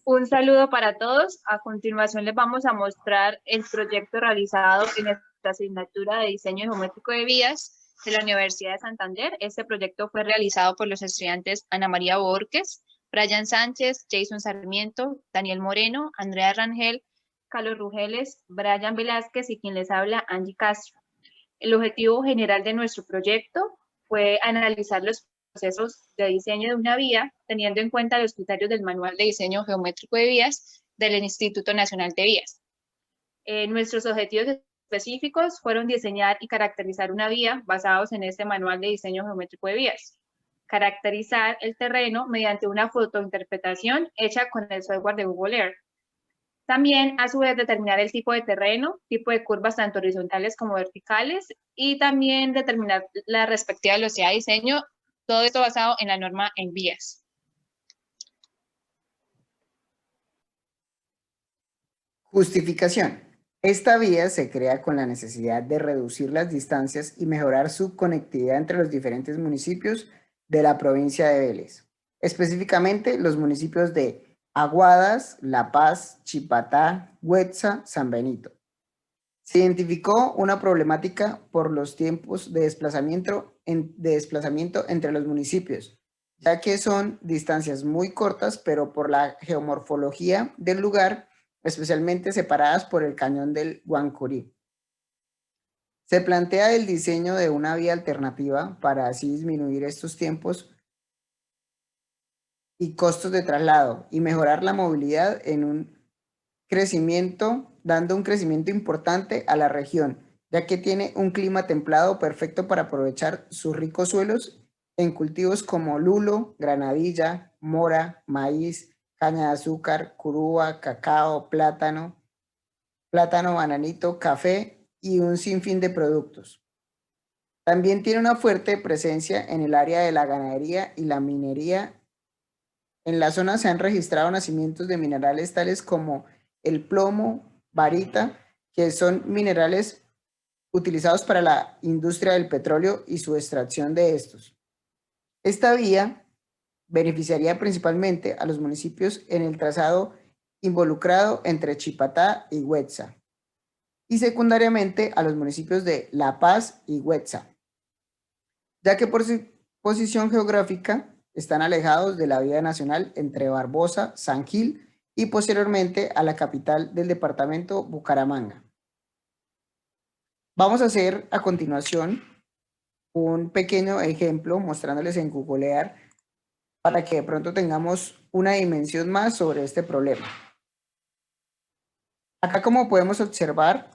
Un saludo para todos. A continuación les vamos a mostrar el proyecto realizado en esta asignatura de diseño geométrico de vías de la Universidad de Santander. Este proyecto fue realizado por los estudiantes Ana María Borges, Brian Sánchez, Jason Sarmiento, Daniel Moreno, Andrea Rangel, Carlos Rugeles, Brian Velázquez y quien les habla, Angie Castro. El objetivo general de nuestro proyecto fue analizar los procesos de diseño de una vía, teniendo en cuenta los criterios del Manual de Diseño Geométrico de Vías del Instituto Nacional de Vías. Nuestros objetivos específicos fueron diseñar y caracterizar una vía basados en este Manual de Diseño Geométrico de Vías, caracterizar el terreno mediante una fotointerpretación hecha con el software de Google Earth. También, a su vez, determinar el tipo de terreno, tipo de curvas tanto horizontales como verticales, y también determinar la respectiva velocidad de diseño, todo esto basado en la norma en vías. Justificación. Esta vía se crea con la necesidad de reducir las distancias y mejorar su conectividad entre los diferentes municipios de la provincia de Vélez, específicamente los municipios de Aguadas, La Paz, Chipatá, Huetza, San Benito. Se identificó una problemática por los tiempos de desplazamiento entre los municipios, ya que son distancias muy cortas, pero por la geomorfología del lugar, especialmente separadas por el cañón del Guancurí. Se plantea el diseño de una vía alternativa para así disminuir estos tiempos y costos de traslado y mejorar la movilidad dando un crecimiento importante a la región, ya que tiene un clima templado perfecto para aprovechar sus ricos suelos en cultivos como lulo, granadilla, mora, maíz, caña de azúcar, curúa, cacao, plátano, bananito, café y un sinfín de productos. También tiene una fuerte presencia en el área de la ganadería y la minería. En la zona se han registrado nacimientos de minerales tales como el plomo, barita, que son minerales utilizados para la industria del petróleo y su extracción de estos. Esta vía beneficiaría principalmente a los municipios en el trazado involucrado entre Chipatá y Huetza, y secundariamente a los municipios de La Paz y Huetza, ya que por su posición geográfica están alejados de la vía nacional entre Barbosa, San Gil y posteriormente a la capital del departamento, Bucaramanga. Vamos a hacer a continuación un pequeño ejemplo mostrándoles en Google Earth para que de pronto tengamos una dimensión más sobre este problema. Acá, como podemos observar,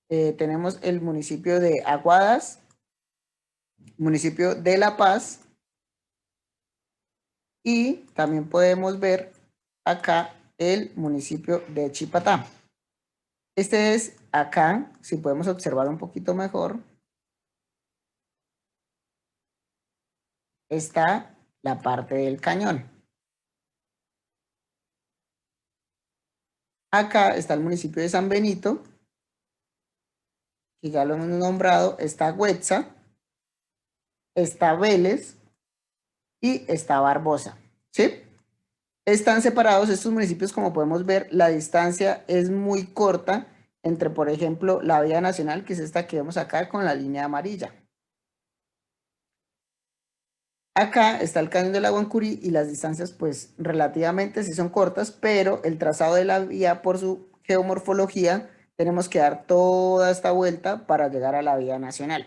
tenemos el municipio de Aguadas, municipio de La Paz, y también podemos ver acá el municipio de Chipatá. Este es acá, si podemos observar un poquito mejor, está la parte del cañón. Acá está el municipio de San Benito, que ya lo hemos nombrado, está Huetza, está Vélez y está Barbosa, ¿sí? Están separados estos municipios, como podemos ver, la distancia es muy corta entre, por ejemplo, la vía nacional, que es esta que vemos acá con la línea amarilla. Acá está el cañón del Aguancurí y las distancias pues relativamente sí son cortas, pero el trazado de la vía por su geomorfología tenemos que dar toda esta vuelta para llegar a la vía nacional.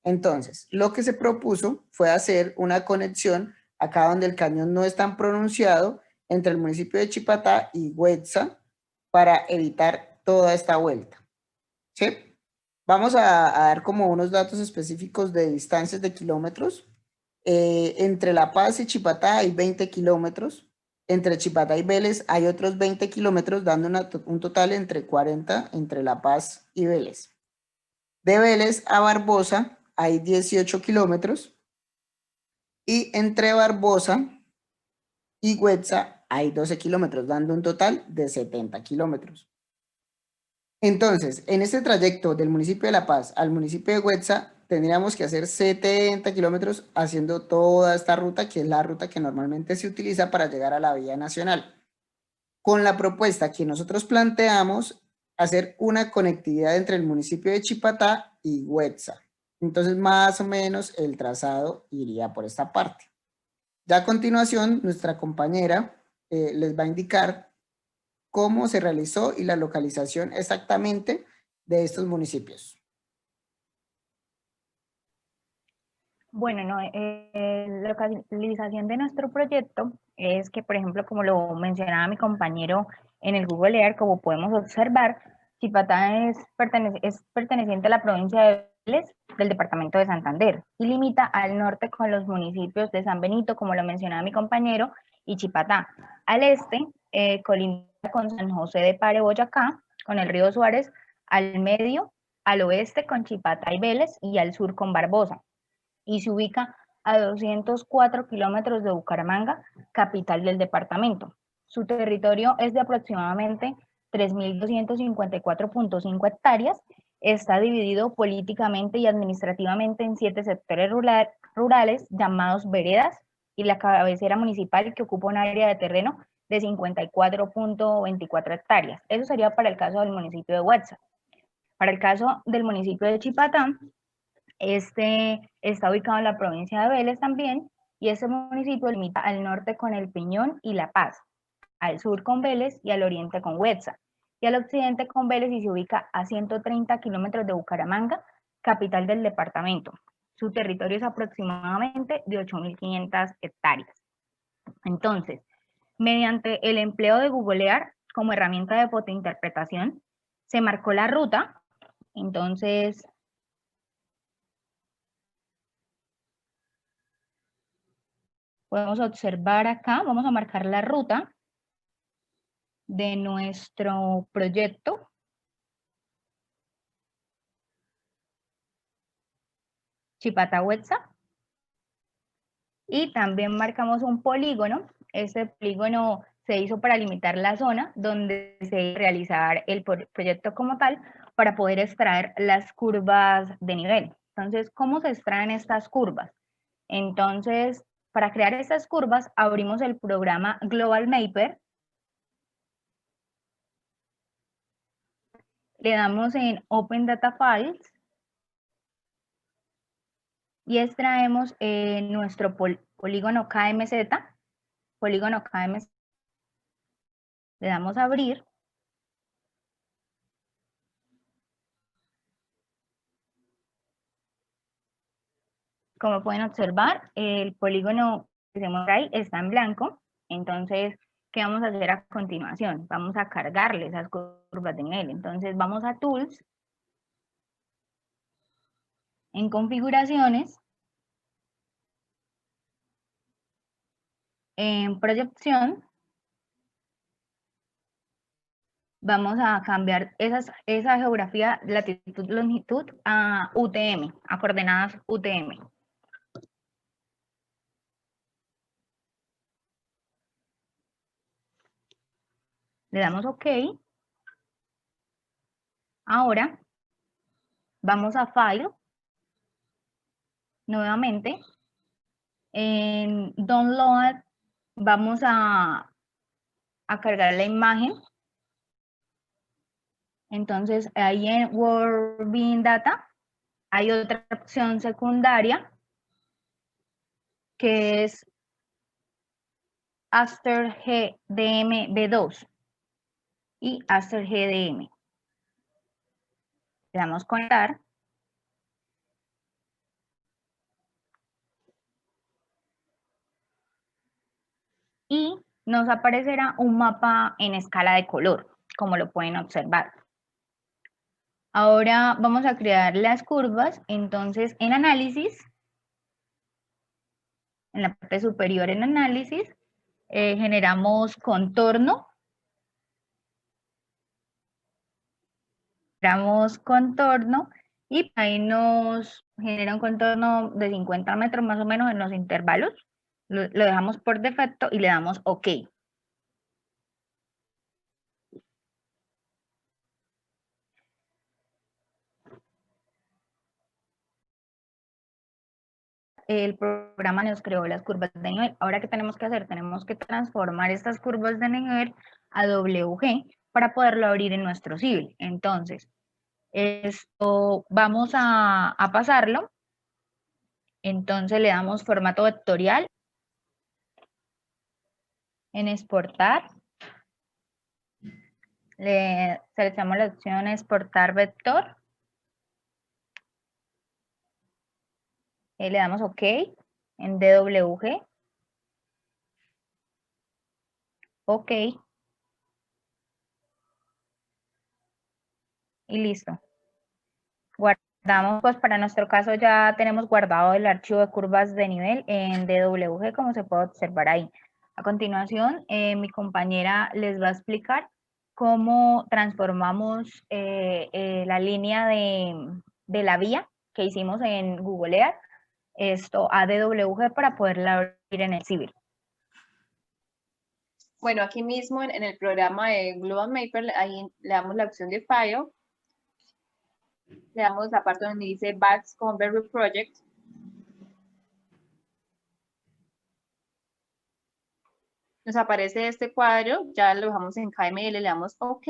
Entonces, lo que se propuso fue hacer una conexión acá donde el cañón no es tan pronunciado entre el municipio de Chipatá y Huetza para evitar toda esta vuelta, ¿sí? Vamos a dar como unos datos específicos de distancias de kilómetros. Entre La Paz y Chipatá hay 20 kilómetros. Entre Chipatá y Vélez hay otros 20 kilómetros, dando un total entre 40 entre La Paz y Vélez. De Vélez a Barbosa hay 18 kilómetros. Y entre Barbosa y Huetza hay 12 kilómetros, dando un total de 70 kilómetros. Entonces, en este trayecto del municipio de La Paz al municipio de Huetza, tendríamos que hacer 70 kilómetros haciendo toda esta ruta, que es la ruta que normalmente se utiliza para llegar a la vía nacional. con la propuesta que nosotros planteamos, hacer una conectividad entre el municipio de Chipatá y Huetza. Entonces, más o menos el trazado iría por esta parte. Ya a continuación, nuestra compañera les va a indicar cómo se realizó y la localización exactamente de estos municipios. Bueno, no, la localización de nuestro proyecto es que, por ejemplo, como lo mencionaba mi compañero en el Google Earth, como podemos observar, Chipatá es perteneciente a la provincia de Vélez del departamento de Santander y limita al norte con los municipios de San Benito, como lo mencionaba mi compañero, y Chipatá. Al este, colinda con San José de Pare, Boyacá, con el río Suárez, al medio, al oeste con Chipatá y Vélez y al sur con Barbosa. Y se ubica a 204 kilómetros de Bucaramanga, capital del departamento. Su territorio es de aproximadamente 3.254.5 hectáreas. Está dividido políticamente y administrativamente en 7 sectores rurales llamados veredas y la cabecera municipal que ocupa un área de terreno de 54.24 hectáreas. Eso sería para el caso del municipio de Huetza. Para el caso del municipio de Chipatá, este está ubicado en la provincia de Vélez también, y este municipio limita al norte con El Peñón y La Paz, al sur con Vélez y al oriente con Huetza, y al occidente con Vélez y se ubica a 130 kilómetros de Bucaramanga, capital del departamento. Su territorio es aproximadamente de 8.500 hectáreas. Entonces, mediante el empleo de Google Earth como herramienta de fotointerpretación, se marcó la ruta. Entonces, podemos observar acá, vamos a marcar la ruta de nuestro proyecto. Chipatá, Huetza. Y también marcamos un polígono. Este polígono se hizo para limitar la zona donde se iba a realizar el proyecto como tal para poder extraer las curvas de nivel. Entonces, ¿cómo se extraen estas curvas? Entonces, para crear estas curvas, abrimos el programa Global Mapper. Le damos en Open Data Files y extraemos nuestro polígono KMZ. Polígono KMZ. Le damos a abrir. Como pueden observar, el polígono que se muestra ahí está en blanco. Entonces, ¿qué vamos a hacer a continuación? Vamos a cargarle esas curvas de nivel. Entonces, vamos a Tools, en Configuraciones, en Proyección, vamos a cambiar esa geografía latitud, longitud a UTM, a coordenadas UTM. Le damos OK. Ahora vamos a File, nuevamente. En Download vamos a cargar la imagen. Entonces, ahí en World Being Data hay otra opción secundaria que es Aster GDM V2 y Aster GDM. Le damos conectar. Y nos aparecerá un mapa en escala de color, como lo pueden observar. Ahora vamos a crear las curvas. Entonces, en análisis, en la parte superior en análisis, generamos contorno. Generamos contorno y ahí nos genera un contorno de 50 metros más o menos en los intervalos. Lo dejamos por defecto y le damos OK. el programa nos creó las curvas de nivel. Ahora, ¿qué tenemos que hacer? Tenemos que transformar estas curvas de nivel a WG para poderlo abrir en nuestro Civil. Entonces, esto vamos a pasarlo. Entonces le damos formato vectorial, en exportar, le seleccionamos la opción exportar vector, y le damos OK en DWG, OK, y listo. Guardamos, pues para nuestro caso ya tenemos guardado el archivo de curvas de nivel en DWG, como se puede observar ahí. A continuación, mi compañera les va a explicar cómo transformamos la línea de la vía que hicimos en Google Earth, esto a DWG para poderla abrir en el Civil. Bueno, aquí mismo en el programa de Global Mapper, ahí le damos la opción de File, le damos la parte donde dice Batch Convert Project. Nos aparece este cuadro, ya lo dejamos en KML, le damos OK.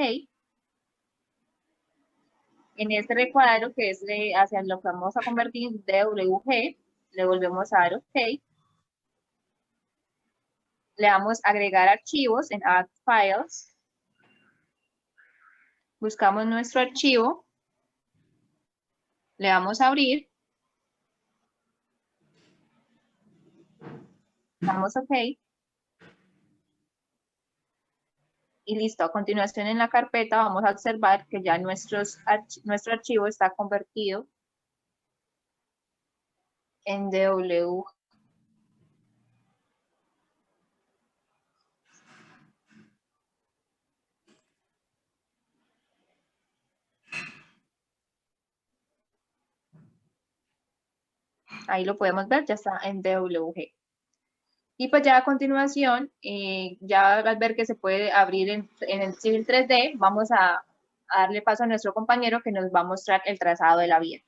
En este recuadro, que es hacia lo que vamos a convertir en DWG, le volvemos a dar OK. Le damos agregar archivos en Add Files. Buscamos nuestro archivo. Le damos a abrir. Damos OK. Y listo. A continuación en la carpeta vamos a observar que ya nuestro archivo está convertido en DWG. Ahí lo podemos ver, ya está en DWG. Y pues ya a continuación, ya al ver que se puede abrir en el Civil 3D, vamos a darle paso a nuestro compañero que nos va a mostrar el trazado de la vía.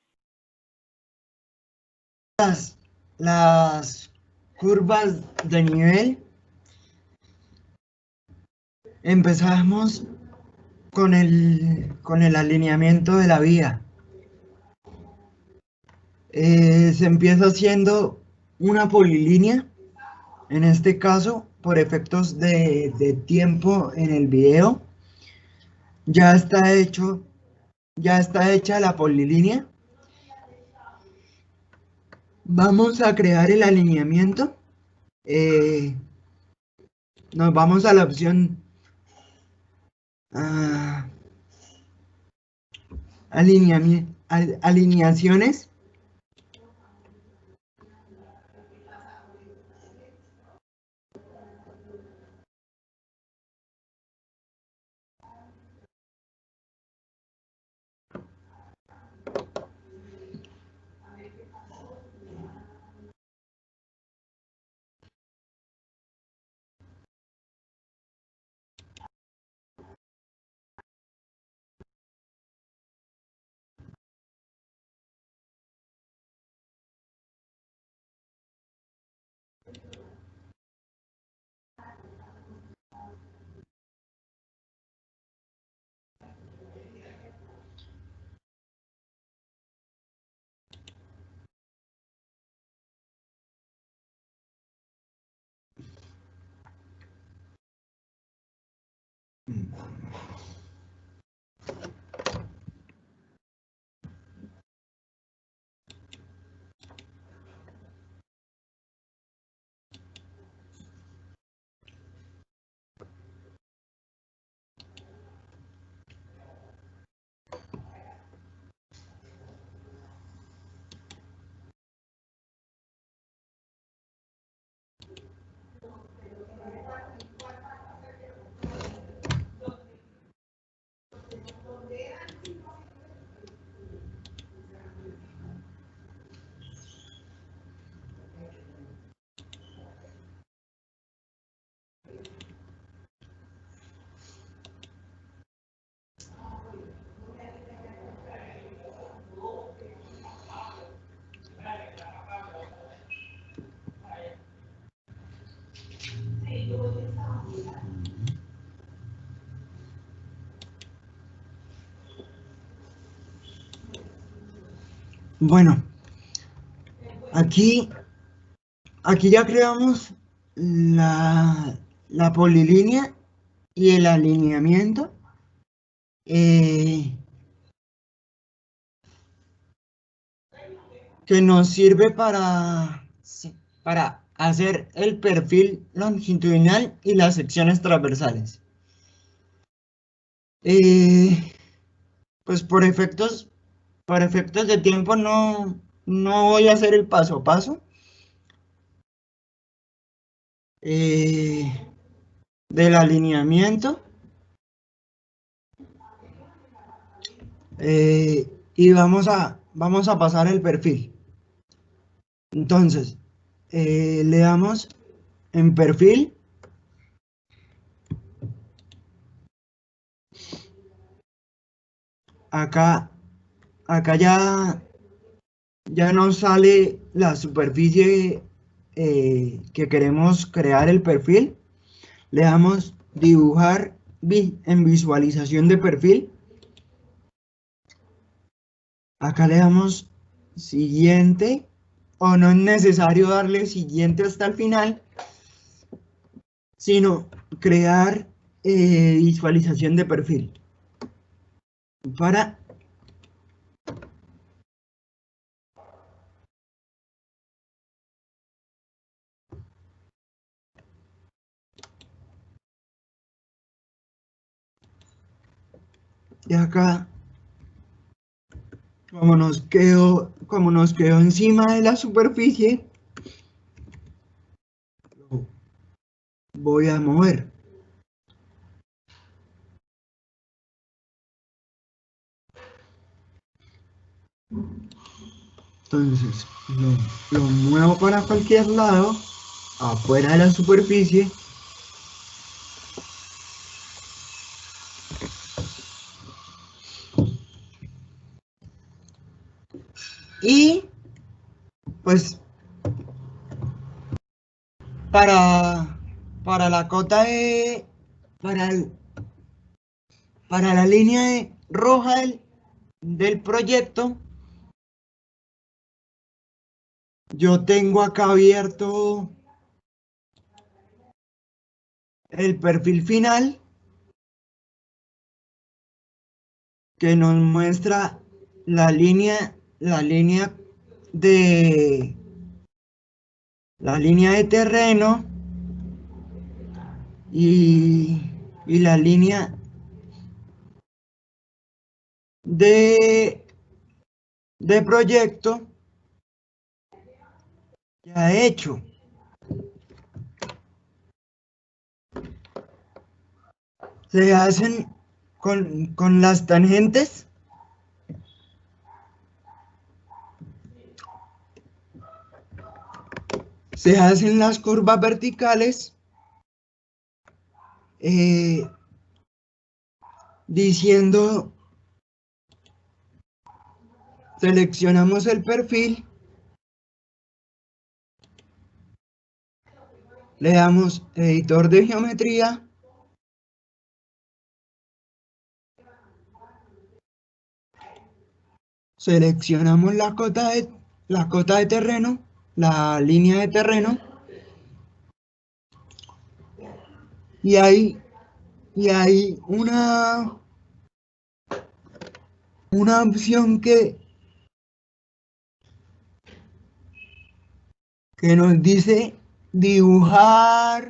Las curvas de nivel, empezamos con el alineamiento de la vía. Se empieza haciendo una polilínea, en este caso por efectos de tiempo en el video. Ya está hecha la polilínea. Vamos a crear el alineamiento. Nos vamos a la opción alineaciones. Bueno, aquí ya creamos la polilínea y el alineamiento. Que nos sirve para hacer el perfil longitudinal y las secciones transversales. Pues por efectos de tiempo no voy a hacer el paso a paso del alineamiento. Y vamos a pasar el perfil. Entonces, le damos en perfil. Acá ya nos sale la superficie que queremos crear el perfil. Le damos dibujar en visualización de perfil. Acá le damos siguiente, o no es necesario darle siguiente hasta el final, sino crear visualización de perfil. Para y acá, como nos quedó encima de la superficie, lo voy a mover. Entonces lo muevo para cualquier lado, afuera de la superficie. Y pues para la cota para la línea roja del proyecto, yo tengo acá abierto el perfil final, que nos muestra la línea de terreno y la línea de proyecto ya hecho. Se hacen con las tangentes. Se hacen las curvas verticales diciendo, seleccionamos el perfil, le damos editor de geometría, seleccionamos la cota de terreno, la línea de terreno, y hay una opción que nos dice dibujar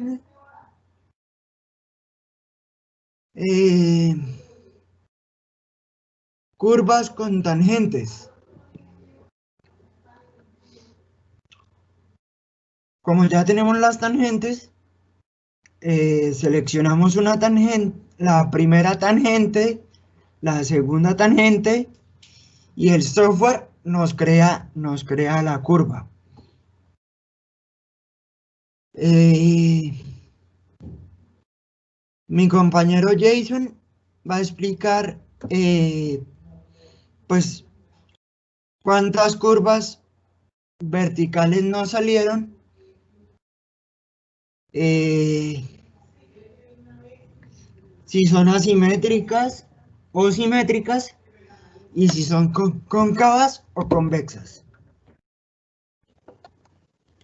curvas con tangentes. Como ya tenemos las tangentes, seleccionamos una tangente, la primera tangente, la segunda tangente, y el software nos crea la curva. Mi compañero Jason va a explicar pues cuántas curvas verticales nos salieron, si son asimétricas o simétricas, y si son cóncavas o convexas.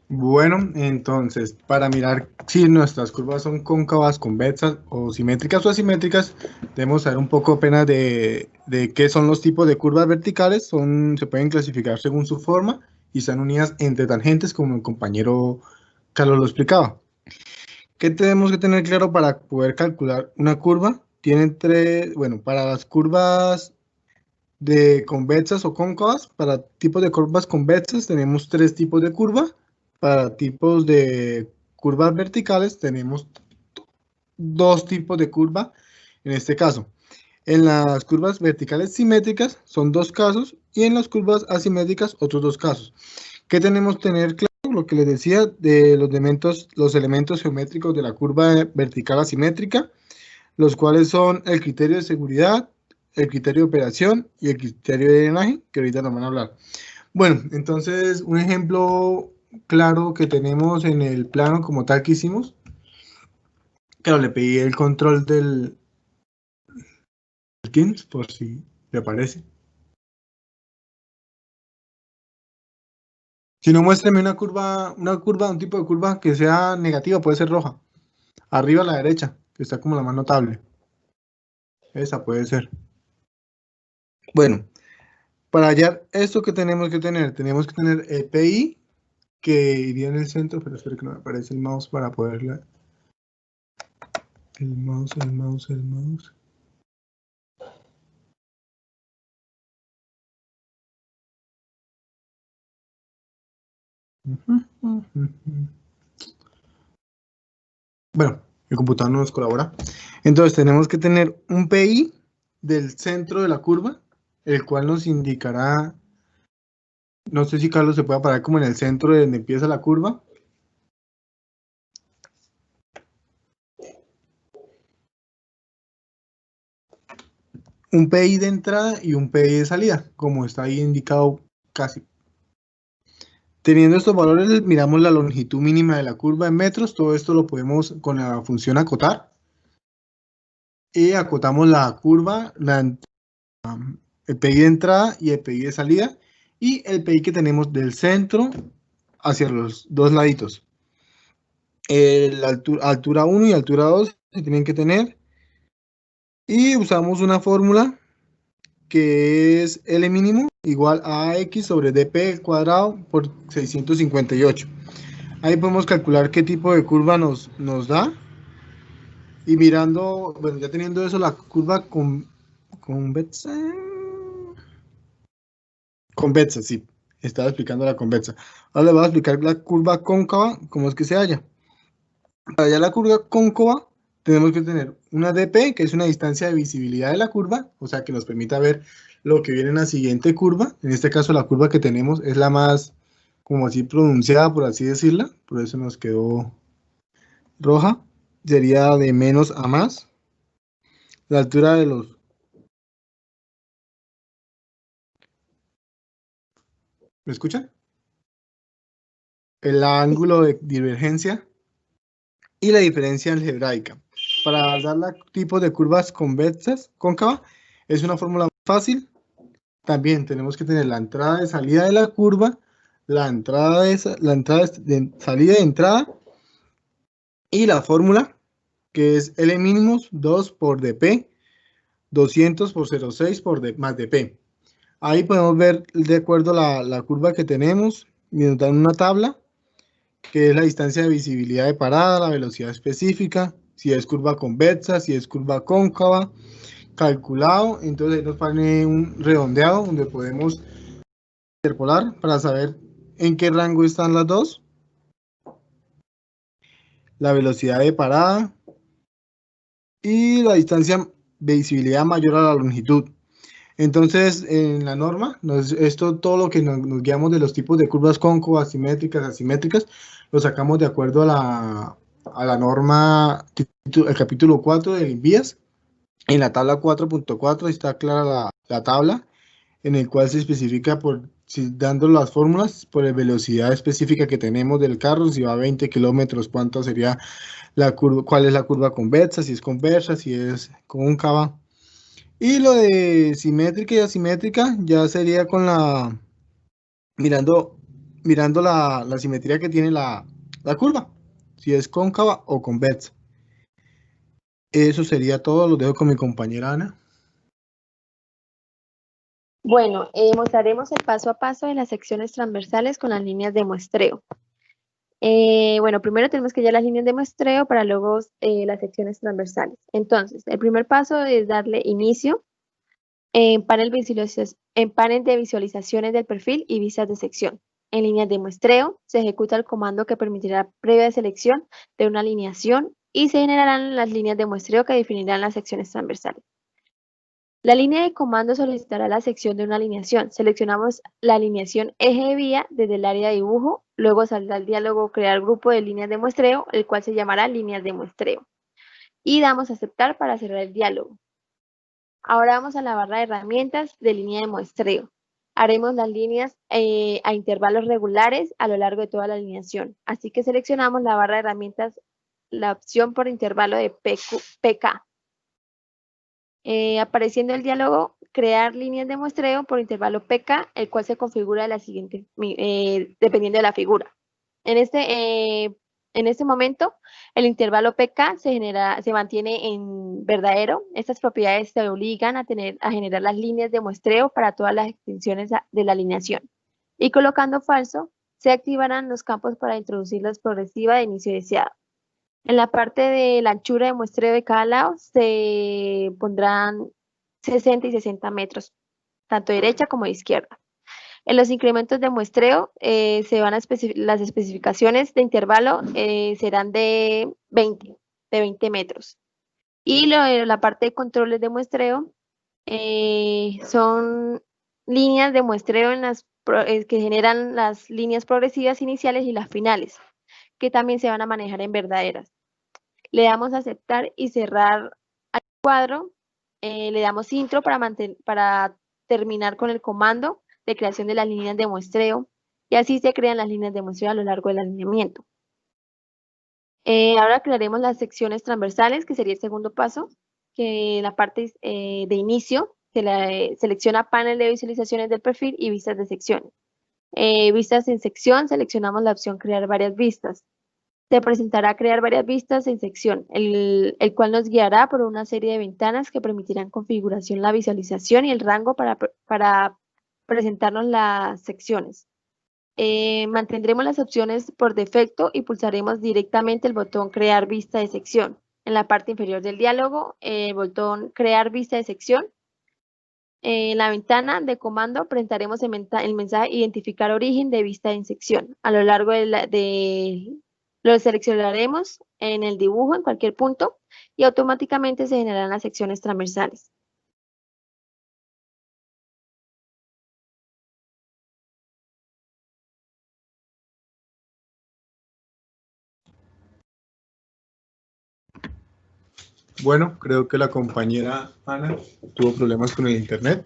Bueno, entonces, para mirar si nuestras curvas son cóncavas, convexas o simétricas o asimétricas, debemos saber un poco apenas de qué son los tipos de curvas verticales. Se pueden clasificar según su forma y están unidas entre tangentes, como el compañero Carlos lo explicaba. ¿Qué tenemos que tener claro para poder calcular una curva? Para las curvas de convexas o cóncavas, para tipos de curvas convexas tenemos 3 tipos de curva. Para tipos de curvas verticales tenemos 2 tipos de curva en este caso. En las curvas verticales simétricas son 2 casos y en las curvas asimétricas otros 2 casos. ¿Qué tenemos que tener claro? Lo que les decía de los elementos geométricos de la curva vertical asimétrica, los cuales son el criterio de seguridad, el criterio de operación y el criterio de drenaje, que ahorita nos van a hablar. Bueno, entonces un ejemplo claro que tenemos en el plano como tal que hicimos. Claro, le pedí el control del Teams por si le aparece. Si no, muéstreme un tipo de curva que sea negativa, puede ser roja. Arriba a la derecha, que está como la más notable. Esa puede ser. Bueno, para hallar esto que tenemos que tener el PI, que iría en el centro, pero espero que no me aparece el mouse para poderla. El mouse. Bueno, el computador no nos colabora. Entonces tenemos que tener un PI del centro de la curva, el cual nos indicará, no sé si Carlos se puede parar como en el centro de donde empieza la curva. Un PI de entrada y un PI de salida, como está ahí indicado casi. Teniendo estos valores, miramos la longitud mínima de la curva en metros. Todo esto lo podemos con la función acotar. Y acotamos la curva, el PI de entrada y el PI de salida. Y el PI que tenemos del centro hacia los 2 laditos. La altura 1 y altura 2 se tienen que tener. Y usamos una fórmula que es L mínimo igual a AX sobre DP al cuadrado por 658. Ahí podemos calcular qué tipo de curva nos da. Y mirando, bueno, ya teniendo eso, la curva convexa, sí, estaba explicando la convexa. Ahora les voy a explicar la curva cóncava, cómo es que se halla. Para hallar la curva cóncava, tenemos que tener una DP, que es una distancia de visibilidad de la curva, o sea, que nos permita ver lo que viene en la siguiente curva. En este caso, la curva que tenemos es la más, como así pronunciada, por así decirla, por eso nos quedó roja. Sería de menos a más. La altura de los... ¿Me escuchan? El ángulo de divergencia y la diferencia algebraica. Para dar los tipos de curvas convexas, cóncava, es una fórmula fácil. También tenemos que tener la entrada de salida de la curva, la salida de entrada y la fórmula que es L mínimos 2 por dp, 200 por 0,6 más dp. Ahí podemos ver de acuerdo a la curva que tenemos y nos dan una tabla que es la distancia de visibilidad de parada, la velocidad específica, si es curva convexa, si es curva cóncava, calculado. Entonces ahí nos pone un redondeado donde podemos interpolar para saber en qué rango están las dos. La velocidad de parada y la distancia de visibilidad mayor a la longitud. Entonces, en la norma, todo lo que nos guiamos de los tipos de curvas cóncavas, simétricas, asimétricas, lo sacamos de acuerdo a la norma, el capítulo 4 del INVIAS. En la tabla 4.4 está clara la tabla, en el cual se especifica dando las fórmulas por la velocidad específica que tenemos del carro, si va a 20 kilómetros, cuánto sería la curva, cuál es la curva convexa, si es conversa, si es cóncava. Y lo de simétrica y asimétrica ya sería con mirando la simetría que tiene la curva, si es cóncava o convexa. Eso sería todo, lo dejo con mi compañera Ana. Bueno, mostraremos el paso a paso de las secciones transversales con las líneas de muestreo. Bueno, primero tenemos que hallar las líneas de muestreo para luego las secciones transversales. Entonces, el primer paso es darle inicio en panel de visualizaciones del perfil y vistas de sección. En líneas de muestreo se ejecuta el comando que permitirá previa selección de una alineación y se generarán las líneas de muestreo que definirán las secciones transversales. La línea de comando solicitará la sección de una alineación. Seleccionamos la alineación eje de vía desde el área de dibujo, luego saldrá el diálogo crear grupo de líneas de muestreo, el cual se llamará líneas de muestreo. Y damos a aceptar para cerrar el diálogo. Ahora vamos a la barra de herramientas de línea de muestreo. Haremos las líneas a intervalos regulares a lo largo de toda la alineación. Así que seleccionamos la barra de herramientas, la opción por intervalo de PK. Apareciendo el diálogo, crear líneas de muestreo por intervalo PK, el cual se configura de la siguiente, dependiendo de la figura. En este momento, el intervalo PK se mantiene en verdadero. Estas propiedades te obligan a generar las líneas de muestreo para todas las extensiones de la alineación. Y colocando falso, se activarán los campos para introducir la progresiva de inicio deseado. En la parte de la anchura de muestreo de cada lado se pondrán 60 y 60 metros, tanto derecha como izquierda. En los incrementos de muestreo las especificaciones de intervalo serán de 20 metros. Y la parte de controles de muestreo son líneas de muestreo que generan las líneas progresivas iniciales y las finales, que también se van a manejar en verdaderas. Le damos a aceptar y cerrar al cuadro. Le damos intro para terminar con el comando de creación de las líneas de muestreo, y así se crean las líneas de muestreo a lo largo del alineamiento. Ahora crearemos las secciones transversales, que sería el segundo paso, que la parte de inicio selecciona panel de visualizaciones del perfil y vistas de secciones. Vistas en sección, seleccionamos la opción crear varias vistas. Se presentará crear varias vistas en sección, el cual nos guiará por una serie de ventanas que permitirán configuración, la visualización y el rango para presentarnos las secciones. Mantendremos las opciones por defecto y pulsaremos directamente el botón crear vista de sección. En la parte inferior del diálogo, el botón crear vista de sección. En la ventana de comando presentaremos el mensaje identificar origen de vista en sección. A lo largo lo seleccionaremos en el dibujo en cualquier punto y automáticamente se generarán las secciones transversales. Bueno, creo que la compañera Ana tuvo problemas con el internet.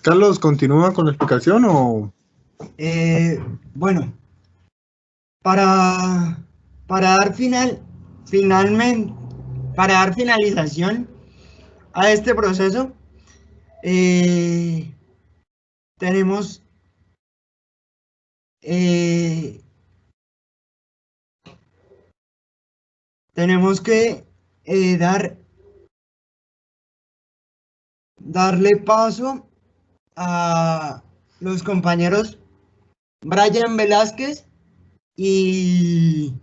Carlos, ¿continúa con la explicación o...? Bueno, para dar para dar finalización a este proceso, tenemos que darle paso a los compañeros Brian Velázquez y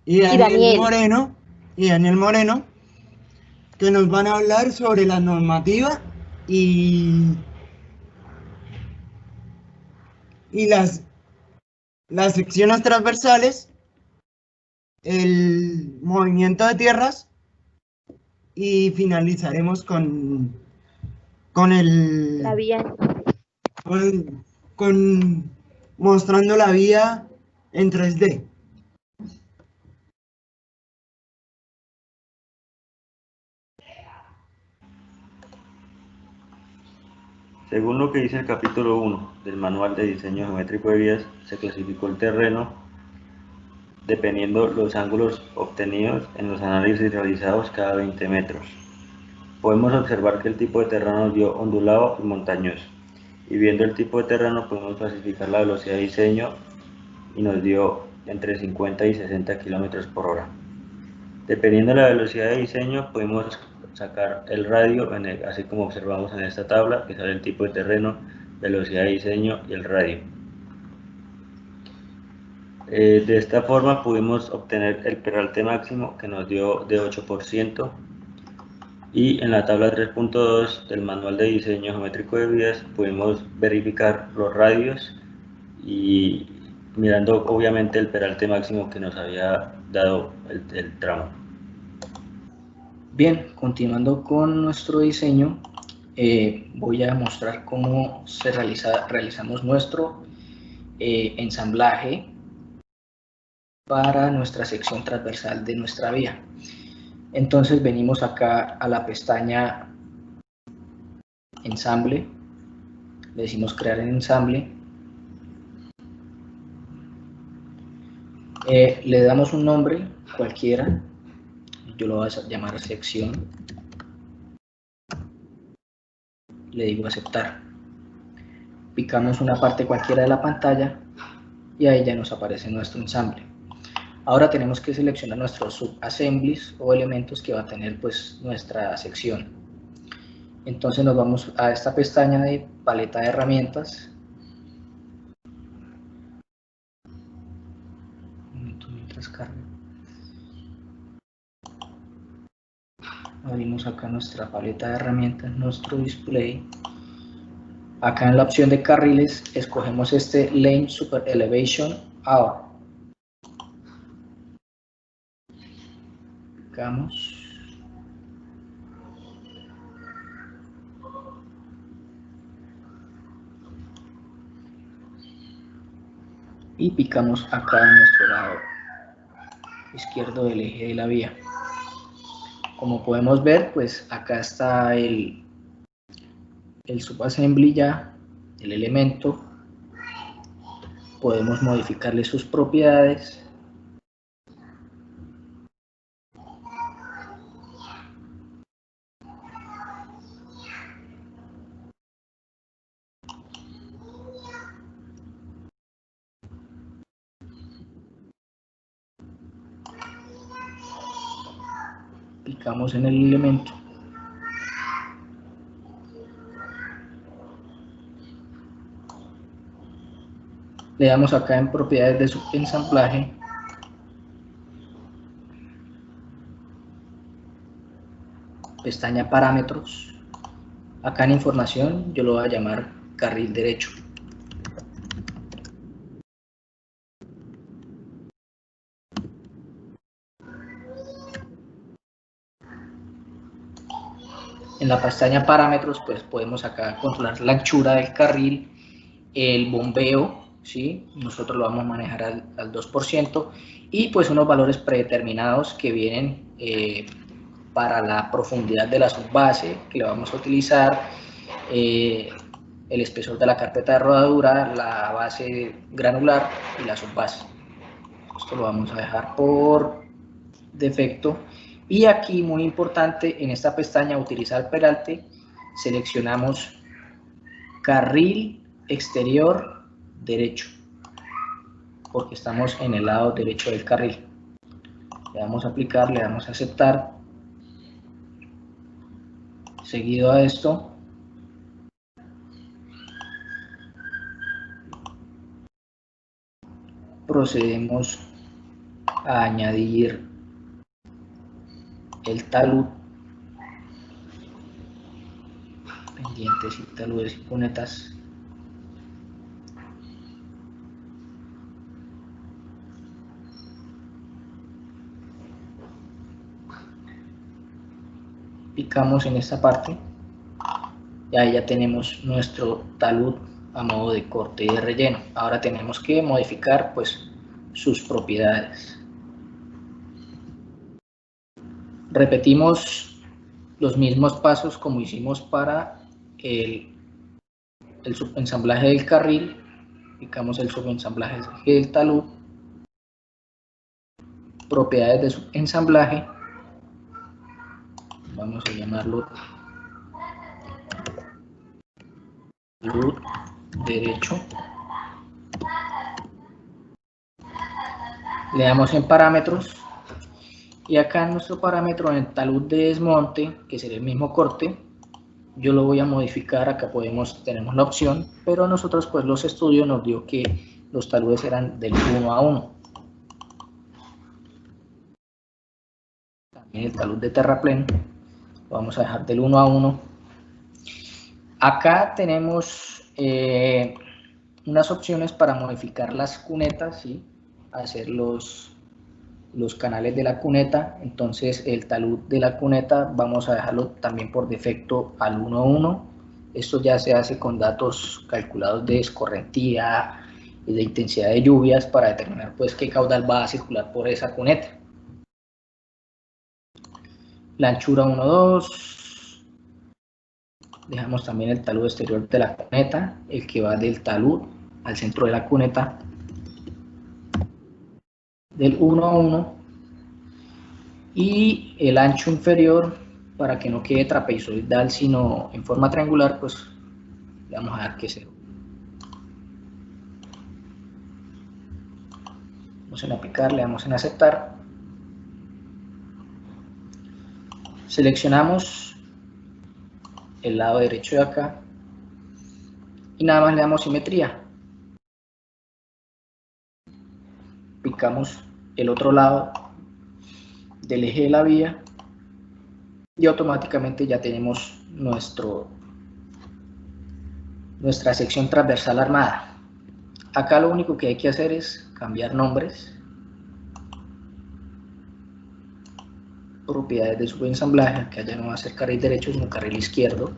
Daniel Moreno, que nos van a hablar sobre la normativa y las secciones transversales, el movimiento de tierras, y finalizaremos con La vía. mostrando la vía en 3D. Según lo que dice el capítulo 1 del Manual de Diseño Geométrico de Vías, se clasificó el terreno dependiendo los ángulos obtenidos en los análisis realizados cada 20 metros. Podemos observar que el tipo de terreno nos dio ondulado y montañoso, y viendo el tipo de terreno podemos clasificar la velocidad de diseño y nos dio entre 50 y 60 km por hora. Dependiendo de la velocidad de diseño podemos sacar el radio, así como observamos en esta tabla, que sale el tipo de terreno, velocidad de diseño y el radio. De esta forma pudimos obtener el peralte máximo, que nos dio de 8%, y en la tabla 3.2 del Manual de Diseño Geométrico de Vías pudimos verificar los radios y mirando obviamente el peralte máximo que nos había dado el tramo. Bien, continuando con nuestro diseño, voy a mostrar cómo realizamos nuestro ensamblaje para nuestra sección transversal de nuestra vía. Entonces venimos acá a la pestaña ensamble, le decimos crear en ensamble, le damos un nombre cualquiera, yo lo voy a llamar sección, le digo aceptar, picamos una parte cualquiera de la pantalla y ahí ya nos aparece nuestro ensamble. Ahora tenemos que seleccionar nuestros subassemblies o elementos que va a tener pues nuestra sección. Entonces nos vamos a esta pestaña de paleta de herramientas. Un momento mientras carga. Abrimos acá nuestra paleta de herramientas, nuestro display. Acá en la opción de carriles escogemos este Lane Super Elevation Hour. Y picamos acá en nuestro lado izquierdo del eje de la vía. Como podemos ver, pues acá está el subassembly ya, el elemento. Podemos modificarle sus propiedades. Picamos en el elemento. Le damos acá en propiedades de su ensamblaje. Pestaña parámetros. Acá en información yo lo voy a llamar carril derecho. En la pestaña parámetros pues podemos acá controlar la anchura del carril, el bombeo, ¿sí? Nosotros lo vamos a manejar al 2% y pues unos valores predeterminados que vienen para la profundidad de la subbase que le vamos a utilizar, el espesor de la carpeta de rodadura, la base granular y la subbase. Esto lo vamos a dejar por defecto. Y aquí, muy importante, en esta pestaña utilizar peralte, seleccionamos carril exterior derecho, porque estamos en el lado derecho del carril. Le damos a aplicar, le damos a aceptar. Seguido a esto, procedemos a añadir el talud, pendientes y taludes y cunetas. Picamos en esta parte y ahí ya tenemos nuestro talud a modo de corte y de relleno. Ahora tenemos que modificar pues sus propiedades. Repetimos los mismos pasos como hicimos para el el subensamblaje del carril, aplicamos el subensamblaje del talud, propiedades de subensamblaje, vamos a llamarlo talud derecho, le damos en parámetros, y acá en nuestro parámetro, en el talud de desmonte, que sería el mismo corte, yo lo voy a modificar. Acá tenemos la opción, pero nosotros pues los estudios nos dio que los taludes eran del 1 a 1. También el talud de terraplén lo vamos a dejar del 1 a 1. Acá tenemos unas opciones para modificar las cunetas, ¿sí? Hacer los canales de la cuneta. Entonces el talud de la cuneta vamos a dejarlo también por defecto al 1 a 1. Esto ya se hace con datos calculados de escorrentía y de intensidad de lluvias para determinar pues qué caudal va a circular por esa cuneta. La anchura 1,2. Dejamos también el talud exterior de la cuneta, el que va del talud al centro de la cuneta, del 1 a 1, y el ancho inferior, para que no quede trapezoidal sino en forma triangular, pues le vamos a dar que 0. Vamos en aplicar, le damos en aceptar, seleccionamos el lado derecho de acá y nada más le damos simetría, picamos el otro lado del eje de la vía y automáticamente ya tenemos nuestra sección transversal armada. Acá lo único que hay que hacer es cambiar nombres, propiedades de subensamblaje, que allá no va a ser carril derecho sino carril izquierdo,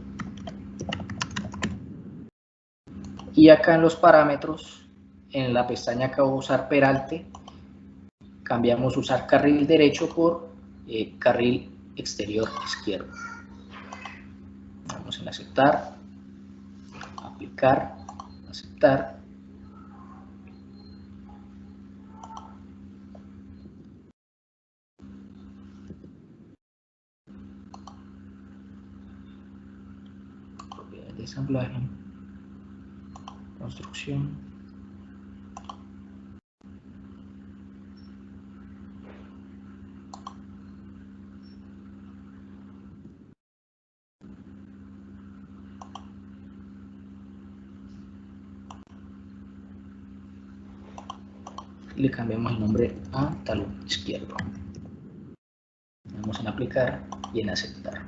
y acá en los parámetros, en la pestaña que voy a usar peralte, cambiamos usar carril derecho por carril exterior izquierdo. Vamos en aceptar, aplicar, aceptar. Propiedades de ensamblaje, construcción. Le cambiamos el nombre a talud izquierdo. Vamos en aplicar y en aceptar.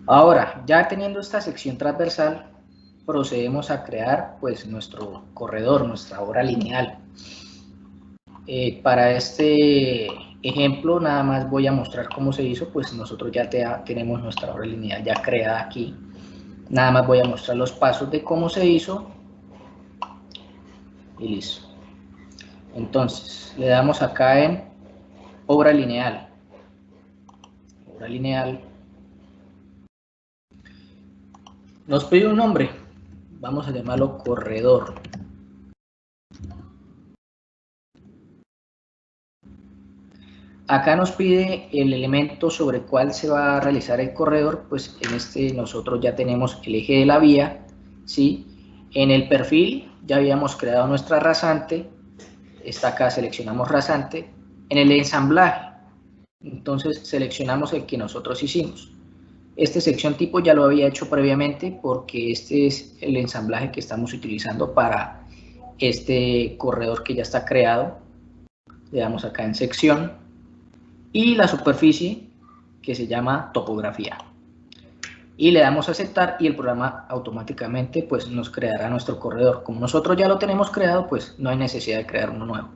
Ahora, ya teniendo esta sección transversal, procedemos a crear pues nuestro corredor, nuestra obra lineal. Para este ejemplo nada más voy a mostrar cómo se hizo, pues nosotros ya tenemos nuestra obra lineal ya creada aquí. Nada más voy a mostrar los pasos de cómo se hizo y listo. Entonces, le damos acá en obra lineal. Obra lineal. Nos pide un nombre. Vamos a llamarlo corredor. Acá nos pide el elemento sobre el cual se va a realizar el corredor. Pues en este nosotros ya tenemos el eje de la vía, ¿sí? En el perfil ya habíamos creado nuestra rasante. Está acá, seleccionamos rasante. En el ensamblaje, entonces seleccionamos el que nosotros hicimos. Esta sección tipo ya lo había hecho previamente porque este es el ensamblaje que estamos utilizando para este corredor que ya está creado. Le damos acá en sección y la superficie que se llama topografía. Y le damos a aceptar y el programa automáticamente pues nos creará nuestro corredor. Como nosotros ya lo tenemos creado, pues no hay necesidad de crear uno nuevo.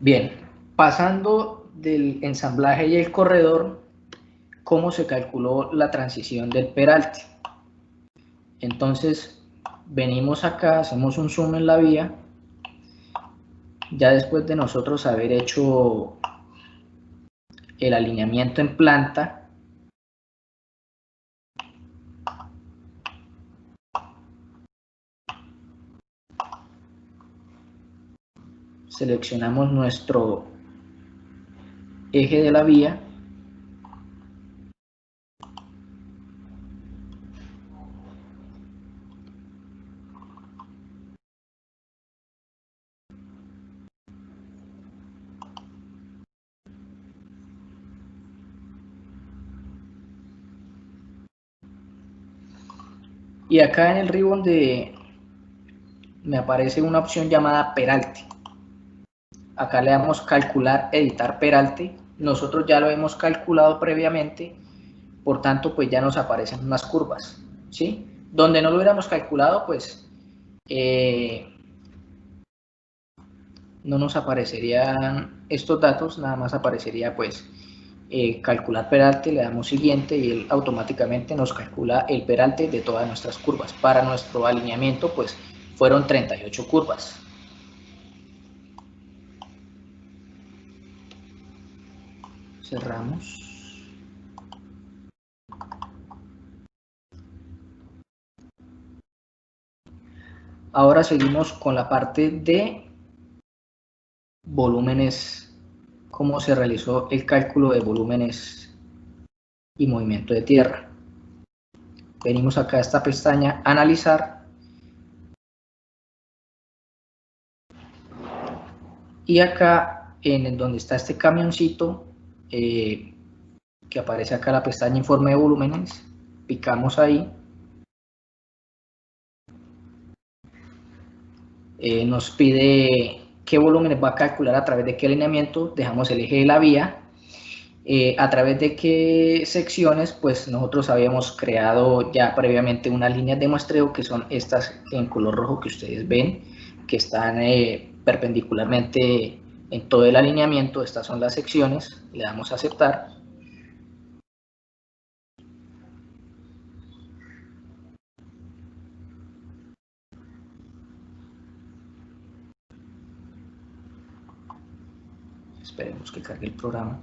Bien, pasando del ensamblaje y el corredor, ¿cómo se calculó la transición del peralte? Entonces venimos acá, hacemos un zoom en la vía. Ya después de nosotros haber hecho el alineamiento en planta, seleccionamos nuestro eje de la vía. Y acá en el ribbon me aparece una opción llamada peralte. Acá le damos calcular, editar peralte. Nosotros ya lo hemos calculado previamente, por tanto pues ya nos aparecen unas curvas, ¿sí? Donde no lo hubiéramos calculado, pues no nos aparecerían estos datos, nada más aparecería pues calcular peralte, le damos siguiente y él automáticamente nos calcula el peralte de todas nuestras curvas. Para nuestro alineamiento pues fueron 38 curvas. Cerramos. Ahora seguimos con la parte de volúmenes, cómo se realizó el cálculo de volúmenes y movimiento de tierra. Venimos acá a esta pestaña, analizar, y acá en donde está este camioncito que aparece acá la pestaña informe de volúmenes, picamos ahí, nos pide qué volúmenes va a calcular a través de qué alineamiento, dejamos el eje de la vía, a través de qué secciones, pues nosotros habíamos creado ya previamente unas líneas de muestreo que son estas en color rojo que ustedes ven, que están perpendicularmente en todo el alineamiento. Estas son las secciones, le damos a aceptar. Esperemos que cargue el programa.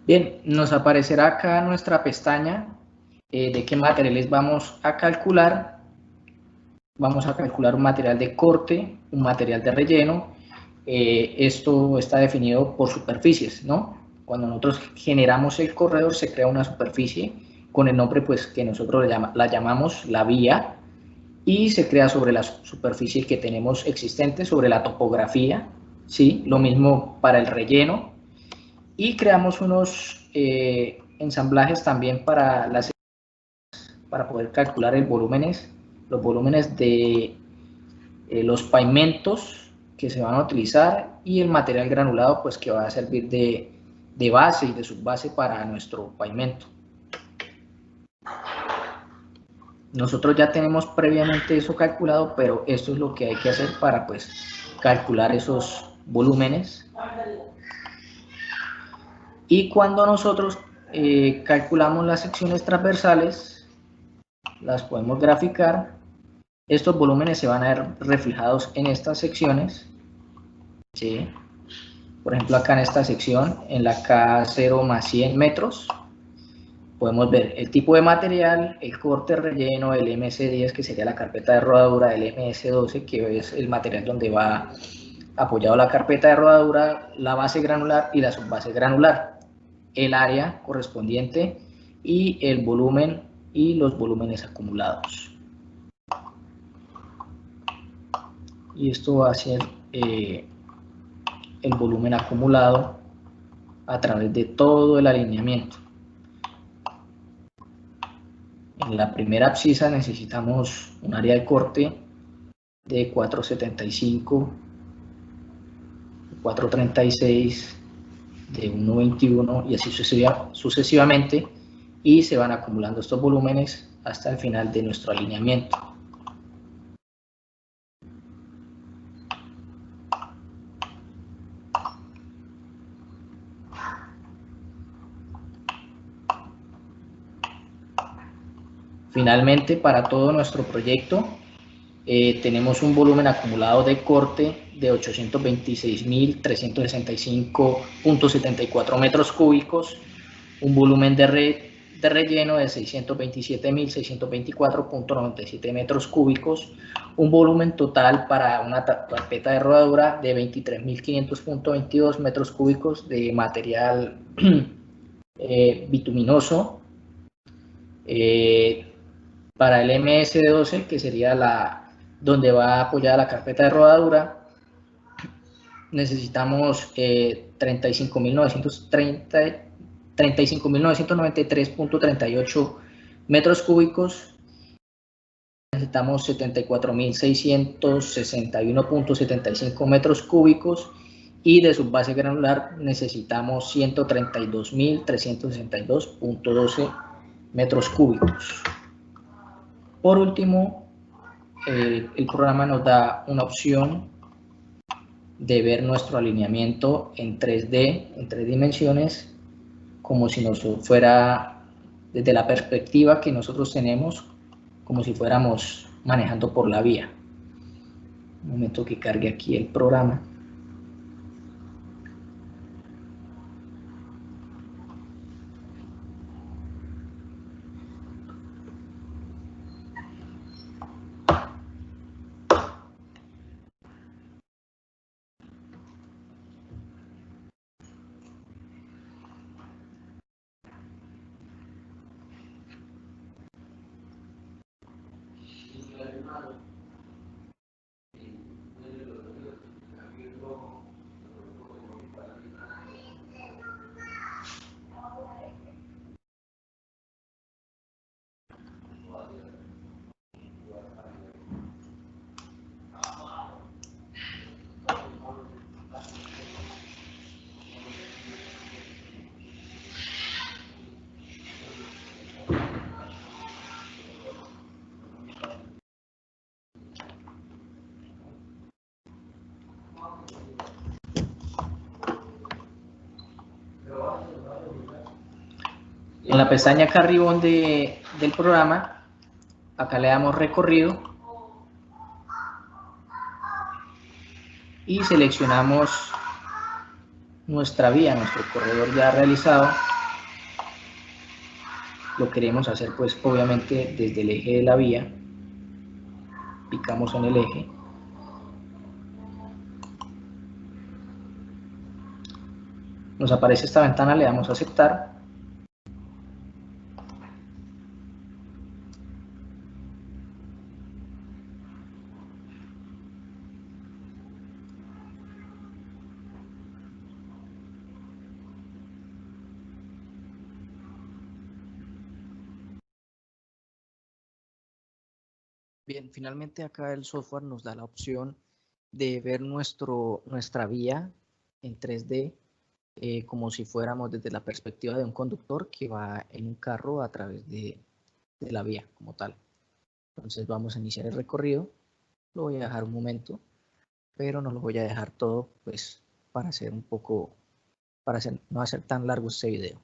Bien, nos aparecerá acá nuestra pestaña de qué materiales vamos a calcular. Vamos a calcular un material de corte, un material de relleno. Esto está definido por superficies, ¿no? Cuando nosotros generamos el corredor se crea una superficie con el nombre pues que nosotros la llamamos la vía, y se crea sobre la superficie que tenemos existente, sobre la topografía, ¿sí? Lo mismo para el relleno. Y creamos unos ensamblajes también para poder calcular los volúmenes de los pavimentos que se van a utilizar, y el material granulado pues que va a servir de base y de subbase para nuestro pavimento. Nosotros ya tenemos previamente eso calculado, pero esto es lo que hay que hacer para pues calcular esos volúmenes. Y cuando nosotros calculamos las secciones transversales, las podemos graficar. Estos volúmenes se van a ver reflejados en estas secciones, ¿sí? Por ejemplo, acá en esta sección, en la K0 más 100 metros, podemos ver el tipo de material, el corte relleno, el MS10, que sería la carpeta de rodadura, el MS12, que es el material donde va apoyado la carpeta de rodadura, la base granular y la subbase granular, el área correspondiente y el volumen y los volúmenes acumulados. Y esto va a ser el volumen acumulado a través de todo el alineamiento. En la primera abscisa necesitamos un área de corte de 475, 436, de 1,21 y así sucesivamente, y se van acumulando estos volúmenes hasta el final de nuestro alineamiento. Finalmente, para todo nuestro proyecto, tenemos un volumen acumulado de corte de 826.365.74 metros cúbicos, un volumen de relleno de 627.624.97 metros cúbicos, un volumen total para una carpeta de rodadura de 23.500.22 metros cúbicos de material bituminoso. Para el MS12, que sería donde va apoyada la carpeta de rodadura, necesitamos 35.993.38 metros cúbicos, necesitamos 74.661.75 metros cúbicos, y de su base granular necesitamos 132.362.12 metros cúbicos. Por último, el programa nos da una opción de ver nuestro alineamiento en 3D, en 3 dimensiones, como si nos fuera desde la perspectiva que nosotros tenemos, como si fuéramos manejando por la vía. Un momento que cargue aquí el programa. En la pestaña acá arriba del programa, acá le damos recorrido y seleccionamos nuestra vía, nuestro corredor ya realizado. Lo queremos hacer pues obviamente desde el eje de la vía. Picamos en el eje. Nos aparece esta ventana, le damos a aceptar. Bien, finalmente acá el software nos da la opción de ver nuestra vía en 3D, como si fuéramos desde la perspectiva de un conductor que va en un carro a través de la vía como tal. Entonces vamos a iniciar el recorrido. Lo voy a dejar un momento, pero no lo voy a dejar todo pues para no hacer tan largo este video.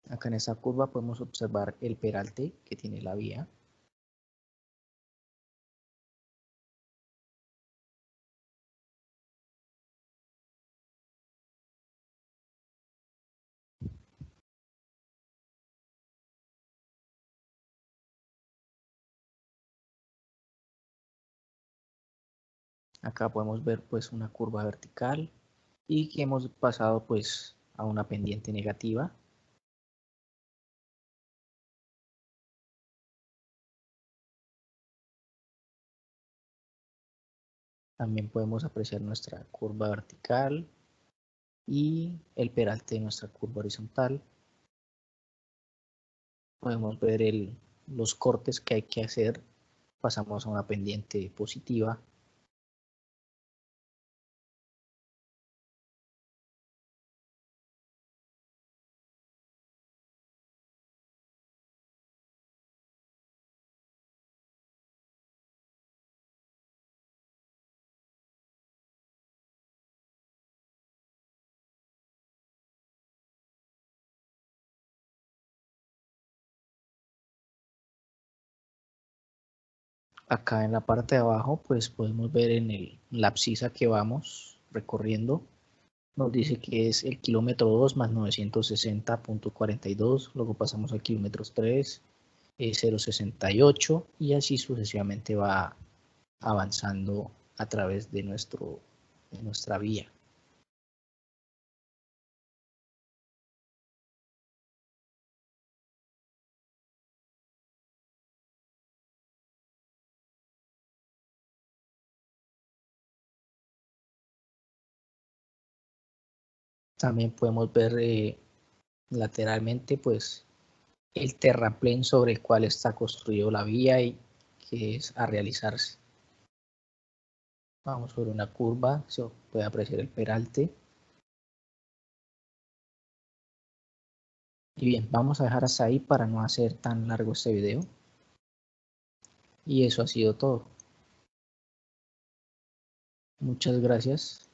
Acá en esa curva podemos observar el peralte que tiene la vía. Acá podemos ver pues una curva vertical y que hemos pasado pues a una pendiente negativa. También podemos apreciar nuestra curva vertical y el peralte de nuestra curva horizontal. Podemos ver los cortes que hay que hacer. Pasamos a una pendiente positiva. Acá en la parte de abajo pues podemos ver en la abscisa que vamos recorriendo. Nos dice que es el kilómetro 2 más 960.42. Luego pasamos al kilómetro 3, 068 y así sucesivamente va avanzando a través de nuestra vía. También podemos ver lateralmente pues el terraplén sobre el cual está construido la vía y que es a realizarse. Vamos sobre una curva, se puede apreciar el peralte. Y bien, vamos a dejar hasta ahí para no hacer tan largo este video. Y eso ha sido todo. Muchas gracias.